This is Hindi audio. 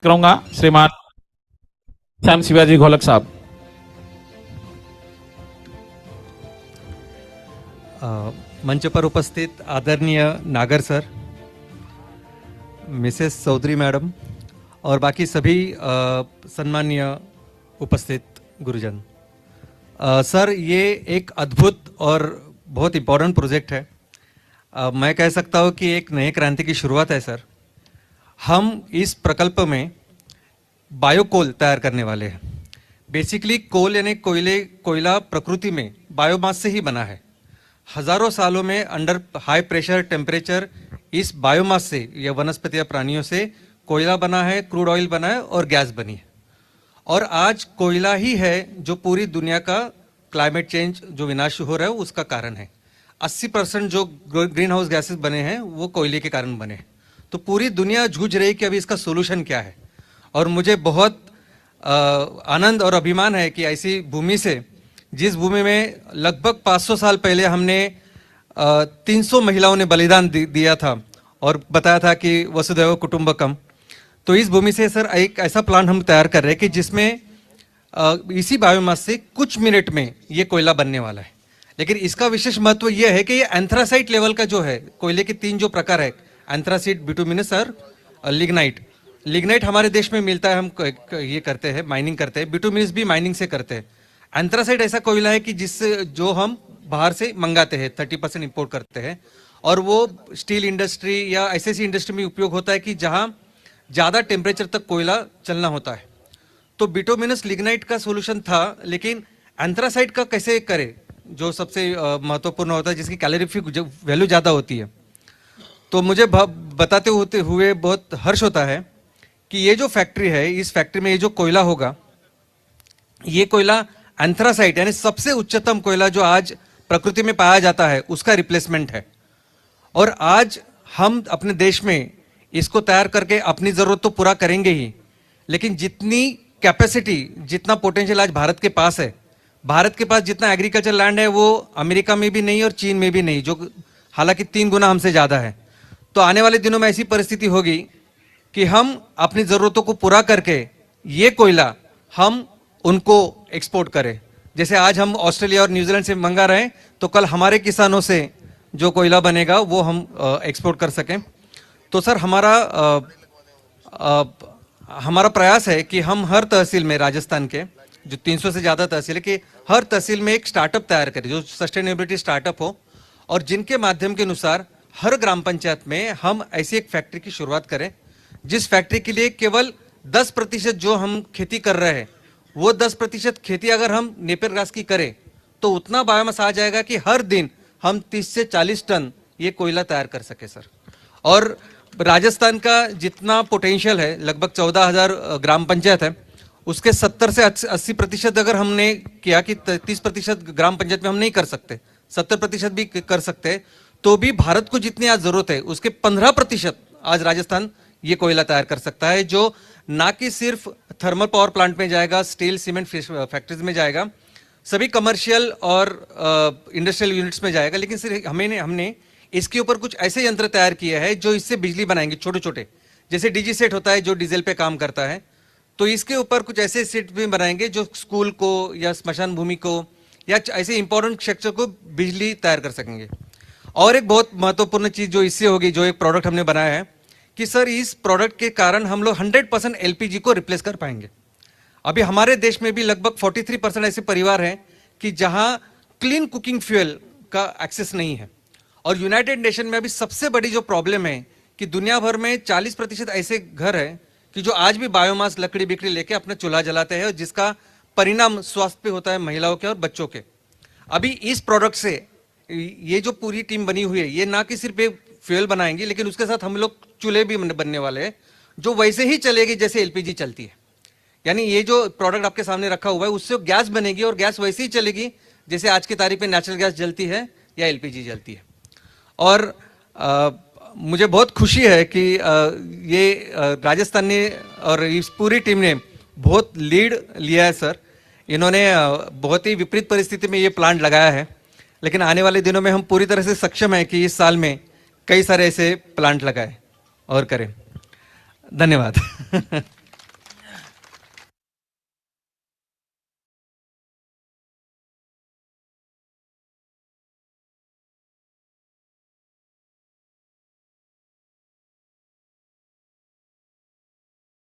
करूंगा श्रीमान श्याम शिवाजी घोलक साहब। मंच पर उपस्थित आदरणीय नागर सर, मिसेस चौधरी मैडम और बाकी सभी सम्माननीय उपस्थित गुरुजन। सर, ये एक अद्भुत और बहुत इम्पोर्टेंट प्रोजेक्ट है। मैं कह सकता हूँ कि एक नए क्रांति की शुरुआत है सर। हम इस प्रकल्प में बायोकोल तैयार करने वाले हैं। बेसिकली कोल यानी कोयला प्रकृति में बायोमास से ही बना है। हजारों सालों में अंडर हाई प्रेशर टेम्परेचर इस बायोमास से या वनस्पति या प्राणियों से कोयला बना है, क्रूड ऑयल बना है और गैस बनी है। और आज कोयला ही है जो पूरी दुनिया का क्लाइमेट चेंज जो विनाश हो रहा है उसका कारण है। 80% जो ग्रीन हाउस गैसेस बने हैं वो कोयले के कारण बने हैं। तो पूरी दुनिया जूझ रही है कि अभी इसका सोल्यूशन क्या है। और मुझे बहुत आनंद और अभिमान है कि ऐसी भूमि से, जिस भूमि में लगभग 500 साल पहले हमने 300 महिलाओं ने बलिदान दिया था और बताया था कि वसुधैव कुटुंबकम, तो इस भूमि से सर एक ऐसा प्लांट हम तैयार कर रहे हैं कि जिसमें इसी बायोमास से कुछ मिनट में ये कोयला बनने वाला है। लेकिन इसका विशेष महत्व यह है कि ये एंथ्रासाइट लेवल का जो है, कोयले के 3 जो प्रकार है, एंथ्रासाइट, बिटुमिनस और लिग्नाइट। लिग्नाइट हमारे देश में मिलता है, हम ये करते हैं, माइनिंग करते हैं। बिटुमिनस भी माइनिंग से करते हैं। एंथ्रासाइट ऐसा कोयला है कि जिससे जो हम बाहर से मंगाते हैं, 30% इंपोर्ट करते हैं, और वो स्टील इंडस्ट्री या ऐसी इंडस्ट्री में उपयोग होता है कि जहां ज़्यादा टेम्परेचर तक कोयला चलना होता है। तो बिटुमिनस लिग्नाइट का सोल्यूशन था, लेकिन एंथ्रासाइट का कैसे करें, जो सबसे महत्वपूर्ण होता है, जिसकी कैलोरीफिक वैल्यू ज़्यादा होती है। तो मुझे बताते होते हुए बहुत हर्ष होता है कि ये जो फैक्ट्री है, इस फैक्ट्री में ये जो कोयला होगा, ये कोयला एंथ्रासाइट यानी सबसे उच्चतम कोयला जो आज प्रकृति में पाया जाता है उसका रिप्लेसमेंट है। और आज हम अपने देश में इसको तैयार करके अपनी जरूरत तो पूरा करेंगे ही, लेकिन जितनी कैपेसिटी, जितना पोटेंशियल आज भारत के पास है, भारत के पास जितना एग्रीकल्चर लैंड है वो अमेरिका में भी नहीं और चीन में भी नहीं, जो हालांकि 3 गुना हमसे ज्यादा है। तो आने वाले दिनों में ऐसी परिस्थिति होगी कि हम अपनी जरूरतों को पूरा करके ये कोयला हम उनको एक्सपोर्ट करें। जैसे आज हम ऑस्ट्रेलिया और न्यूजीलैंड से मंगा रहे हैं, तो कल हमारे किसानों से जो कोयला बनेगा वो हम एक्सपोर्ट कर सकें। तो सर हमारा प्रयास है कि हम हर तहसील में, राजस्थान के जो 300 से ज़्यादा तहसील है, कि हर तहसील में एक स्टार्टअप तैयार करें जो सस्टेनेबिलिटी स्टार्टअप हो, और जिनके माध्यम के अनुसार हर ग्राम पंचायत में हम ऐसी एक फैक्ट्री की शुरुआत करें, जिस फैक्ट्री के लिए केवल 10% जो हम खेती कर रहे हैं, वो 10% खेती अगर हम नेपियर ग्रास की करें तो उतना बायोमास आ जाएगा कि हर दिन हम 30 से 40 टन ये कोयला तैयार कर सके सर। और राजस्थान का जितना पोटेंशियल है, लगभग 14,000 ग्राम पंचायत है, उसके 70 से 80% अगर हमने किया कि 30% ग्राम पंचायत में हम नहीं कर सकते, 70% भी कर सकते, तो भी भारत को जितनी आज जरूरत है उसके 15% आज राजस्थान ये कोयला तैयार कर सकता है, जो ना कि सिर्फ थर्मल पावर प्लांट में जाएगा, स्टील सीमेंट फैक्ट्रीज में जाएगा, सभी कमर्शियल और इंडस्ट्रियल यूनिट्स में जाएगा। लेकिन सिर्फ हमने इसके ऊपर कुछ ऐसे यंत्र तैयार किए हैं जो इससे बिजली बनाएंगे, छोटे छोटे, जैसे डीजी सेट होता है जो डीजल पे काम करता है, तो इसके ऊपर कुछ ऐसे सेट भी बनाएंगे जो स्कूल को या स्मशान भूमि को या ऐसे इंपॉर्टेंट सेक्टर को बिजली तैयार कर सकेंगे। और एक बहुत महत्वपूर्ण चीज जो इससे होगी, जो एक प्रोडक्ट हमने बनाया है कि सर इस प्रोडक्ट के कारण हम लोग 100% एलपीजी को रिप्लेस कर पाएंगे। अभी हमारे देश में भी लगभग 43% ऐसे परिवार हैं कि जहां क्लीन कुकिंग फ्यूल का एक्सेस नहीं है। और यूनाइटेड नेशन में अभी सबसे बड़ी जो प्रॉब्लम है कि दुनिया भर में 40% ऐसे घर हैं कि जो आज भी बायोमास लकड़ी बिकड़ी लेके अपना चूल्हा जलाते हैं, और जिसका परिणाम स्वास्थ्य पे होता है महिलाओं के और बच्चों के। अभी इस प्रोडक्ट से ये जो पूरी टीम बनी हुई है, ये ना कि सिर्फ एक फ्यूल बनाएंगे, लेकिन उसके साथ हम लोग चूल्हे भी बनने वाले हैं जो वैसे ही चलेगी जैसे एलपीजी चलती है। यानी ये जो प्रोडक्ट आपके सामने रखा हुआ है उससे गैस बनेगी और गैस वैसे ही चलेगी जैसे आज की तारीख में नेचुरल गैस जलती है या एलपीजी जलती है। और मुझे बहुत खुशी है कि ये राजस्थान ने और इस पूरी टीम ने बहुत लीड लिया है सर। इन्होंने बहुत ही विपरीत परिस्थिति में ये प्लांट लगाया है, लेकिन आने वाले दिनों में हम पूरी तरह से सक्षम है कि इस साल में कई सारे ऐसे प्लांट लगाए और करें। धन्यवाद।